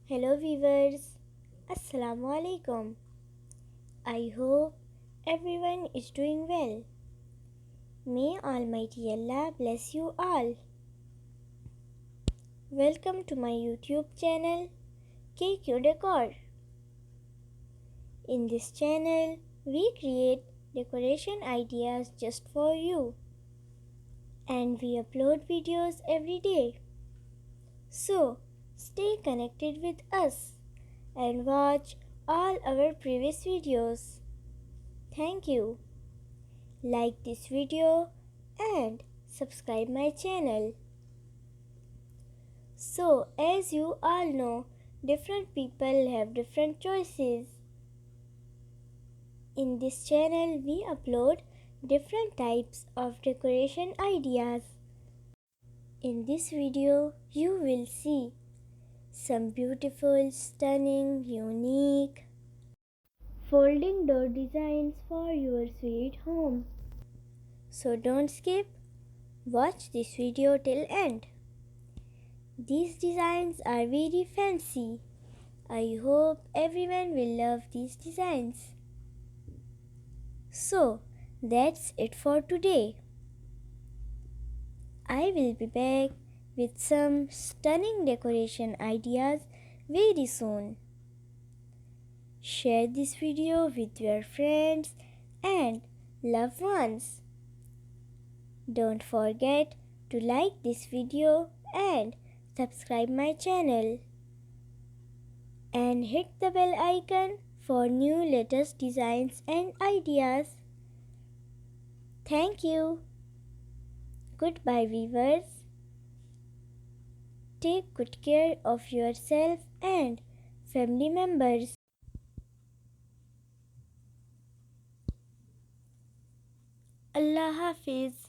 Hello viewers, Assalamu alaikum. I hope everyone is doing well. May Almighty Allah bless you all. Welcome to my YouTube channel Decor. In this channel, we create decoration ideas just for you and we upload videos every day. So, stay connected with us and watch all our previous videos. Thank you. Like this video and subscribe my channel. So, as you all know, different people have different choices. In this channel, we upload different types of decoration ideas. In this video, you will see some beautiful, stunning, unique folding door designs for your sweet home. So don't skip, watch this video till end. These designs are very fancy. I hope everyone will love these designs. So that's it for today. I will be back with some stunning decoration ideas very soon. Share this video with your friends and loved ones. Don't forget to like this video and subscribe my channel. And hit the bell icon for new latest designs and ideas. Thank you. Goodbye viewers. Take good care of yourself and family members. Allah Hafiz.